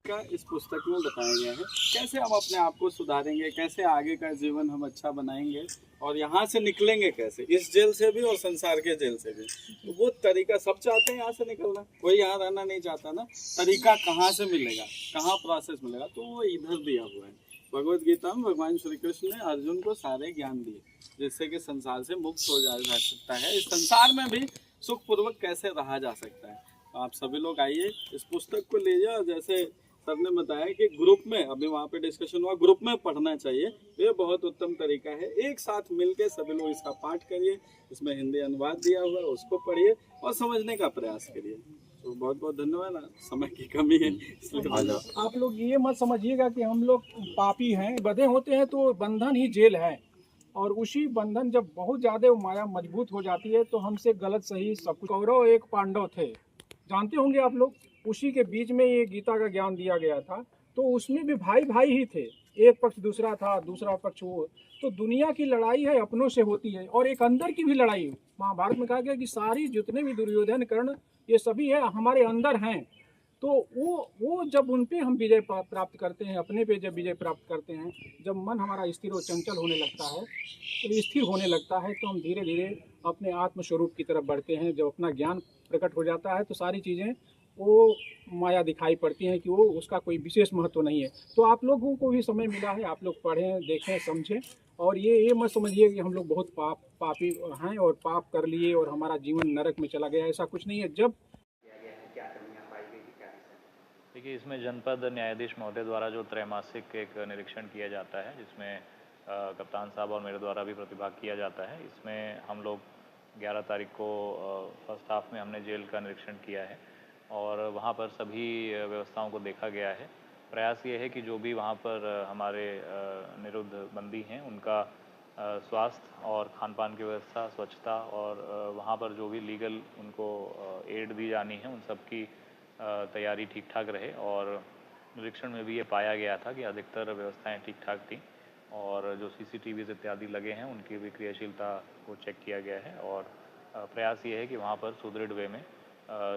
का इस पुस्तक में बताया गया है। कैसे हम अपने आप को सुधारेंगे, कैसे आगे का जीवन हम अच्छा बनाएंगे और यहाँ से निकलेंगे कैसे, इस जेल से भी और संसार के जेल से भी। तो वो तरीका सब चाहते हैं यहाँ से निकलना, कोई यहाँ रहना नहीं चाहता ना। तरीका कहाँ से मिलेगा, कहाँ प्रोसेस मिलेगा, तो वो इधर दिया हुआ है। भगवत गीता में भगवान श्री कृष्ण ने अर्जुन को सारे ज्ञान दिए जिससे कि संसार से मुक्त हो जा सकता है, इस संसार में भी सुखपूर्वक कैसे रहा जा सकता है। तो आप सभी लोग आइए, इस पुस्तक को लीजिए और जैसे सर ने बताया कि ग्रुप में, अभी वहाँ पे डिस्कशन हुआ, ग्रुप में पढ़ना चाहिए। ये बहुत उत्तम तरीका है। एक साथ मिलके सभी लोग इसका पाठ करिए, इसमें हिंदी अनुवाद दिया हुआ है, उसको पढ़िए और समझने का प्रयास करिए। तो बहुत बहुत धन्यवाद। समय की कमी है इसलिए आप लोग ये मत समझिएगा कि हम लोग पापी हैं, बंधे होते हैं तो बंधन ही जेल है। और उसी बंधन जब बहुत ज़्यादा माया मजबूत हो जाती है तो हमसे गलत सही सब कुछ। कौरव एक पांडव थे, जानते होंगे आप लोग। उसी के बीच में ये गीता का ज्ञान दिया गया था। तो उसमें भी भाई भाई ही थे, एक पक्ष दूसरा था, दूसरा पक्ष वो। तो दुनिया की लड़ाई है अपनों से होती है, और एक अंदर की भी लड़ाई। महाभारत में कहा गया कि सारी जितने भी दुर्योधन कर्ण ये सभी है हमारे अंदर हैं। तो वो जब उन पे हम विजय प्राप्त करते हैं, अपने पे जब विजय प्राप्त करते हैं, जब मन हमारा स्थिर और चंचल होने लगता है, तो स्थिर होने लगता है, तो हम धीरे धीरे अपने आत्म स्वरूप की तरफ बढ़ते हैं। जब अपना ज्ञान प्रकट हो जाता है तो सारी चीज़ें वो माया दिखाई पड़ती हैं कि वो उसका कोई विशेष महत्व नहीं है। तो आप लोगों को भी समय मिला है, आप लोग पढ़ें, देखें, समझें। और ये मत समझिए कि हम लोग बहुत पापी हैं और पाप कर लिए और हमारा जीवन नरक में चला गया। ऐसा कुछ नहीं है। जब देखिए, इसमें जनपद न्यायाधीश महोदय द्वारा जो त्रैमासिक एक निरीक्षण किया जाता है, जिसमें कप्तान साहब और मेरे द्वारा भी प्रतिभाग किया जाता है। इसमें हम लोग 11 तारीख को फर्स्ट हाफ में हमने जेल का निरीक्षण किया है और वहाँ पर सभी व्यवस्थाओं को देखा गया है। प्रयास ये है कि जो भी वहाँ पर हमारे निरुद्ध बंदी हैं, उनका स्वास्थ्य और खान पान की व्यवस्था, स्वच्छता और वहाँ पर जो भी लीगल उनको एड दी जानी है, उन सब की तैयारी ठीक ठाक रहे। और निरीक्षण में भी ये पाया गया था कि अधिकतर व्यवस्थाएं ठीक ठाक थी और जो CCTVs इत्यादि लगे हैं उनकी भी क्रियाशीलता को चेक किया गया है। और प्रयास ये है कि वहाँ पर सुदृढ़ वे में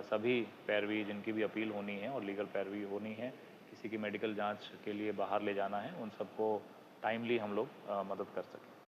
सभी पैरवी जिनकी भी अपील होनी है और लीगल पैरवी होनी है, किसी की मेडिकल जांच के लिए बाहर ले जाना है, उन सबको टाइमली हम लोग मदद कर सकें।